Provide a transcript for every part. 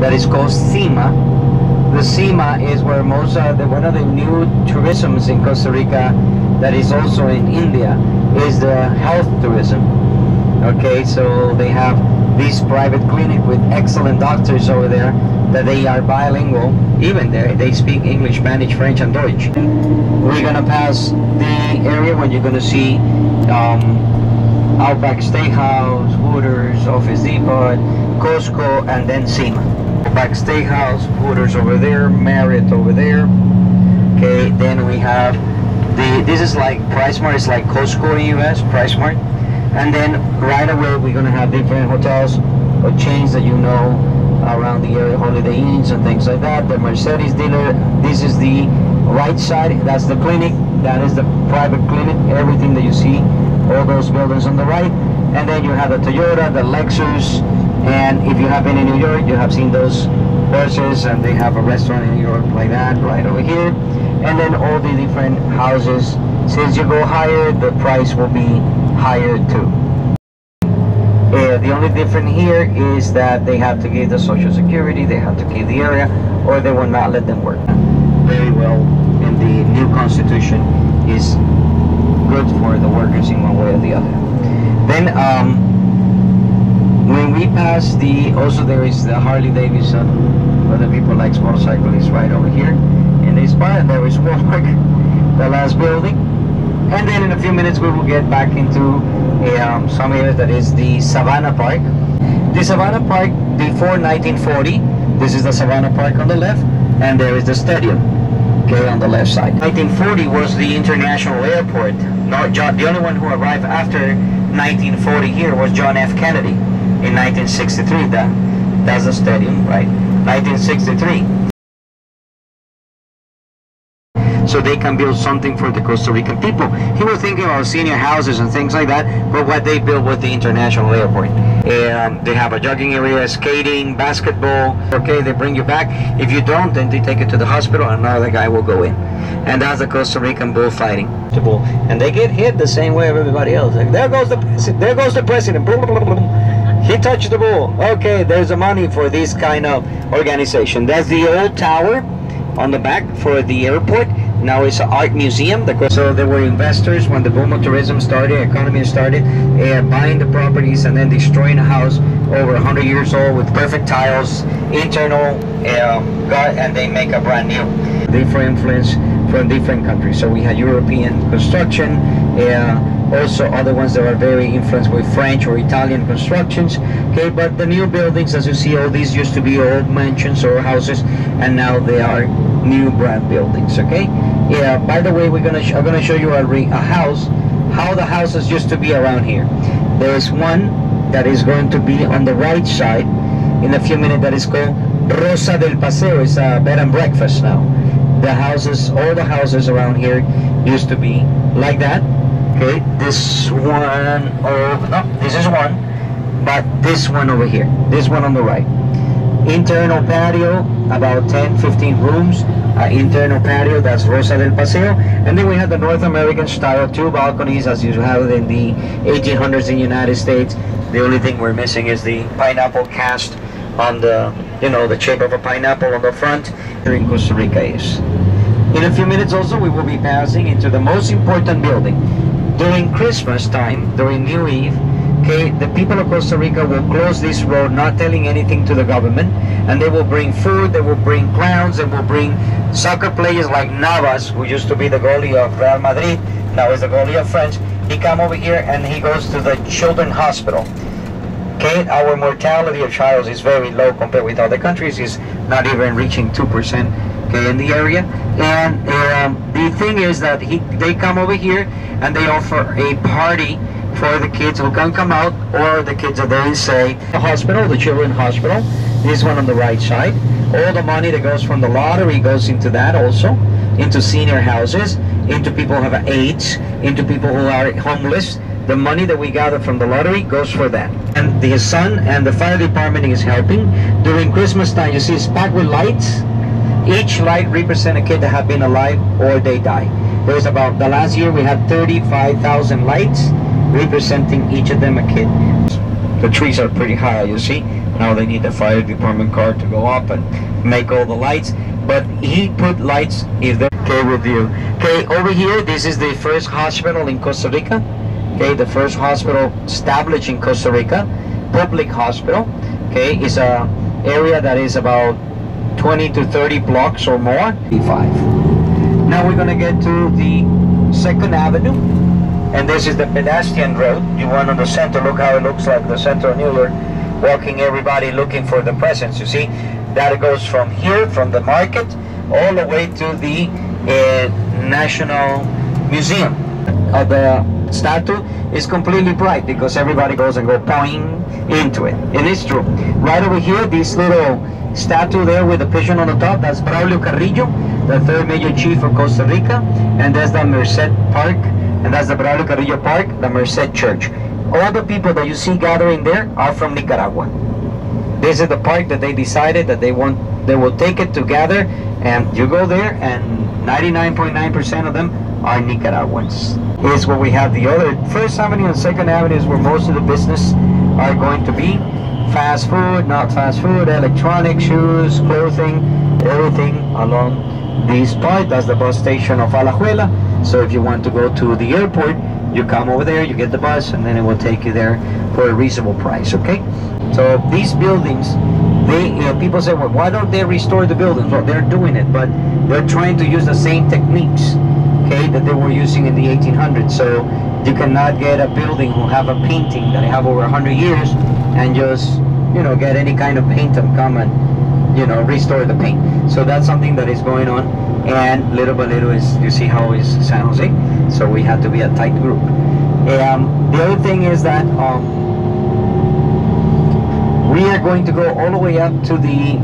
that is called SEMA. The SEMA is where most one of the new tourisms in Costa Rica, that is also in India, is the health tourism. Okay, so they have this private clinic with excellent doctors over there, that they are bilingual. Even there, they speak English, Spanish, French, and Deutsch. We're gonna pass the area when you're gonna see Outback Steakhouse, Hooters, Office Depot, Costco, and then SEMA. Outback Steakhouse, Hooters over there, Merced over there. Okay, then we have this is like PriceSmart, it's like Costco in US, PriceSmart. And then right away we're gonna have different hotels or chains that you know around the area, Holiday Inns and things like that. The Mercedes dealer, this is the right side, that's the clinic, that is the private clinic, everything that you see, all those buildings on the right. And then you have the Toyota, the Lexus, and if you have been in New York, you have seen those horses, and they have a restaurant in New York like that, right over here. And then all the different houses. Since you go higher, the price will be higher too. The only difference here is that they have to give the Social Security, they have to keep the area, or they will not let them work. Very well, in the new constitution is good for the workers in one way or the other. Then when we pass also there is the Harley Davidson, for the people like motorcyclists, right over here. In this part, there is Walmart, the last building. And then in a few minutes we will get back into some areas, that is the Savannah Park. The Savannah Park before 1940, this is the Savannah Park on the left, and there is the stadium, okay, on the left side. 1940 was the international airport. The only one who arrived after 1940 here was John F. Kennedy in 1963. That's the stadium, right? 1963. So they can build something for the Costa Rican people. He was thinking about senior houses and things like that, but what they built was the international airport. They have a jogging area, skating, basketball. Okay, they bring you back. If you don't, then they take you to the hospital and another guy will go in. And that's the Costa Rican bullfighting. And they get hit the same way of everybody else. Like, there goes the president. There goes the president. He touched the bull. Okay, there's the money for this kind of organization. That's the old tower on the back for the airport. Now it's an art museum. So there were investors when the boom of tourism started, economy started, buying the properties and then destroying a house over 100 years old with perfect tiles, internal, and they make a brand new. Different influence from different countries. So we had European construction, also other ones that are very influenced with French or Italian constructions. Okay, but the new buildings, as you see, all these used to be old mansions or houses, and now they are new brand buildings. Okay, yeah. By the way, I'm gonna show you a house, how the houses used to be around here. There is one that is going to be on the right side in a few minutes, that is called Rosa del Paseo. It's a bed and breakfast now. The houses, all the houses around here used to be like that. Okay, this one, no, this is one, but this one over here, this one on the right. Internal patio, about 10-15 rooms, internal patio, that's Rosa del Paseo. And then we have the North American style, 2 balconies as you have in the 1800s in the United States. The only thing we're missing is the pineapple cast on the, the shape of a pineapple on the front. Here in Costa Rica is. In a few minutes also we will be passing into the most important building. During Christmas time, during New Eve, okay, the people of Costa Rica will close this road, not telling anything to the government, and they will bring food, they will bring clowns, they will bring soccer players like Navas, who used to be the goalie of Real Madrid, now is the goalie of France. He come over here and he goes to the children's hospital. Okay, our mortality of children is very low compared with other countries. It's not even reaching 2%. Okay, in the area. And the thing is that they come over here and they offer a party for the kids who can come out, or the kids that they say the hospital, the children's hospital. This one on the right side. All the money that goes from the lottery goes into that also, into senior houses, into people who have AIDS, into people who are homeless. The money that we gather from the lottery goes for that. And the sun and the fire department is helping. During Christmas time, you see it's packed with lights. Each light represents a kid that have been alive or they die. There's about, the last year we had 35,000 lights representing each of them a kid. The trees are pretty high, you see. Now they need the fire department car to go up and make all the lights. But he put lights if they're okay with you. Okay, over here, this is the first hospital in Costa Rica. Okay, the first hospital established in Costa Rica, public hospital. Okay, it's a area that is about 20 to 30 blocks or more. 5. Now we're gonna get to the 2nd Avenue, and this is the pedestrian road. You want on the center, look how it looks like the center of New York, walking everybody looking for the presents. You see, that goes from here, from the market, all the way to the National Museum. The statue is completely bright because everybody goes and go poing into it. And it's true. Right over here, this little statue there with the pigeon on the top, that's Braulio Carrillo, the 3rd major chief of Costa Rica, and that's the Merced Park, and that's the Braulio Carrillo Park, the Merced Church. All the people that you see gathering there are from Nicaragua. This is the park that they decided that they will take it together, and you go there and 99.9% of them are Nicaraguans. Here's where we have the other 1st Avenue and 2nd Avenue is where most of the business are going to be. Fast food, not fast food, electronic, shoes, clothing, everything along this part. That's the bus station of Alajuela. So if you want to go to the airport, you come over there, you get the bus, and then it will take you there for a reasonable price, okay? So these buildings, people say, well, why don't they restore the buildings? Well, they're doing it, but they're trying to use the same techniques, okay, that they were using in the 1800s. So you cannot get a building who have a painting that have over 100 years and just, you know, get any kind of paint and come and, you know, restore the paint. So that's something that is going on, and little by little is, you see how is San Jose. So we have to be a tight group. The other thing is that we are going to go all the way up to the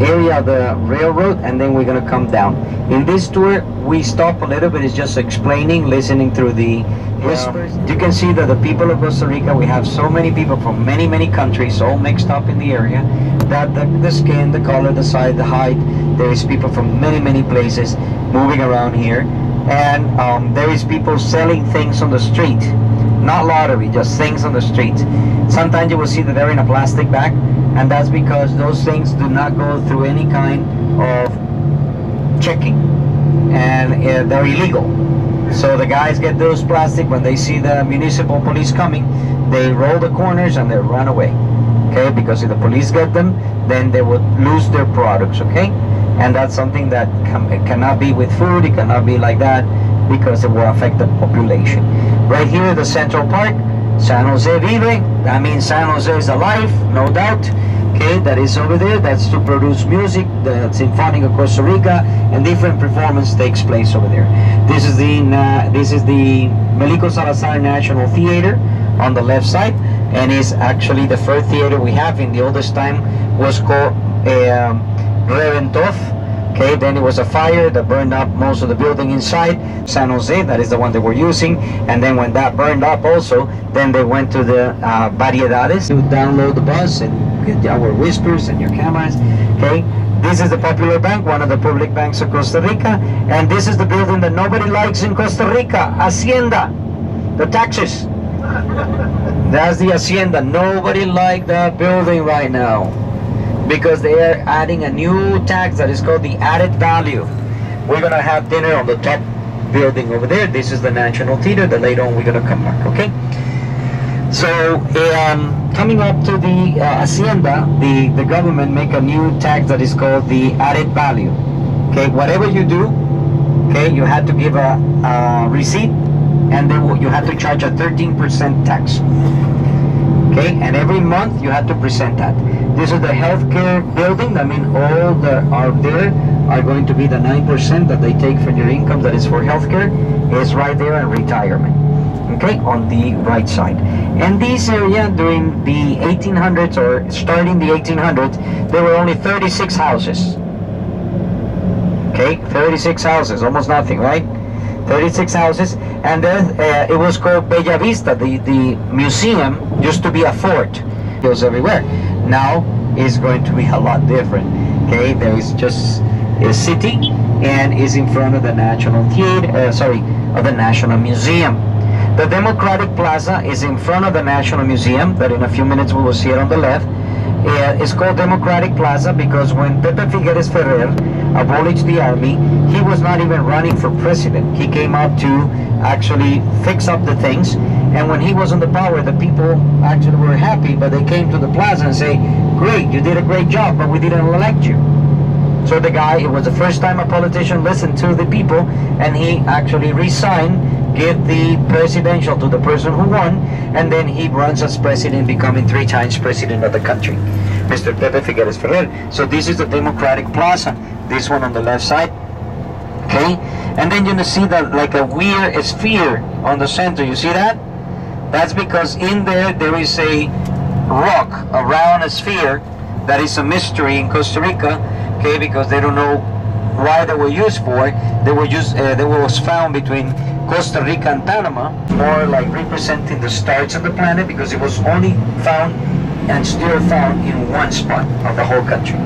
area of the railroad, and then we're going to come down. In this tour, we stop a little bit. It's just explaining, listening through the whispers. You can see that the people of Costa Rica, we have so many people from many, many countries, all mixed up in the area, that the skin, the color, the size, the height, there is people from many, many places moving around here. And there is people selling things on the street. Not lottery, just things on the street. Sometimes you will see that they're in a plastic bag, and that's because those things do not go through any kind of checking, and they're illegal. So the guys get those plastic, when they see the municipal police coming, they roll the corners and they run away, okay? Because if the police get them, then they would lose their products, okay? And that's something that it cannot be with food, it cannot be like that, because it will affect the population. Right here, the Central Park, San Jose Vive, that means San Jose is alive, no doubt. Okay, that is over there, that's to produce music, the Symphonic of Costa Rica, and different performance takes place over there. This is the Melico Salazar National Theater on the left side, and is actually the first theater we have. In the oldest time was called Reventov. Okay, then it was a fire that burned up most of the building inside. San Jose, that is the one that we're using. And then when that burned up also, then they went to the Variedades to download the bus and get our whispers and your cameras. Okay, this is the Popular Bank, one of the public banks of Costa Rica. And this is the building that nobody likes in Costa Rica, Hacienda, the taxes. That's the Hacienda. Nobody likes that building right now, because they are adding a new tax that is called the added value. We're gonna have dinner on the top building over there. This is the National Theater that later on we're gonna come back, okay? So coming up to the Hacienda, the government make a new tax that is called the added value. Okay, whatever you do, okay, you have to give a receipt, and then you have to charge a 13% tax. Okay, and every month you have to present that. This is the healthcare building. I mean, all that are there are going to be the 9% that they take from your income that is for healthcare, is right there, and retirement. Okay, on the right side. And this area during the 1800s, or starting the 1800s, there were only 36 houses. Okay, 36 houses, almost nothing, right? 36 houses, and then it was called Bella Vista. The museum used to be a fort. Hills everywhere. Now it's going to be a lot different. Okay, there is just a city, and is in front of the National Theater, of the National Museum. The Democratic Plaza is in front of the National Museum, that in a few minutes we will see it on the left. It's called Democratic Plaza because when Pepe Figueres Ferrer abolished the army, he was not even running for president. He came out to actually fix up the things, and when he was on the power, the people actually were happy, but they came to the plaza and say, great, you did a great job, but we didn't elect you. So the guy, it was the first time a politician listened to the people, and he actually resigned, give the presidential to the person who won, and then he runs as president, becoming 3 times president of the country, Mr. Pepe Figueres Ferrer. So this is the Democratic Plaza, this one on the left side, okay? And then you see that like a weird sphere on the center, you see that? That's because in there is a rock around a sphere that is a mystery in Costa Rica, okay, because they don't know why they were used for. They was found between Costa Rica and Panama, more like representing the stars of the planet, because it was only found and still found in one spot of the whole country.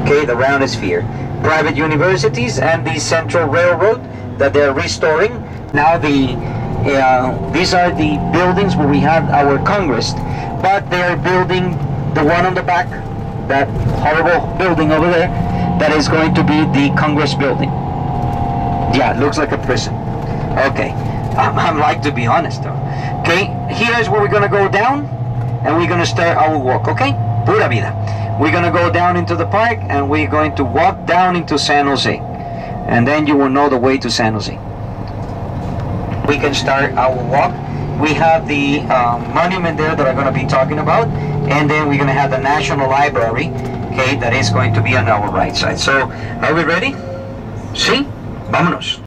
Okay, the round sphere. Private universities and the Central Railroad that they're restoring. Now these are the buildings where we had our Congress, but they're building the one on the back, that horrible building over there, that is going to be the Congress building. Yeah, it looks like a prison. Okay, I'm like to be honest though. Okay, here's where we're gonna go down, and we're gonna start our walk. Okay, pura vida. We're gonna go down into the park, and we're going to walk down into San Jose, and then you will know the way to San Jose. We can start our walk. We have the monument there that I'm going to be talking about, and then we're going to have the National Library, okay, that is going to be on our right side. So, are we ready? Sí? Vámonos.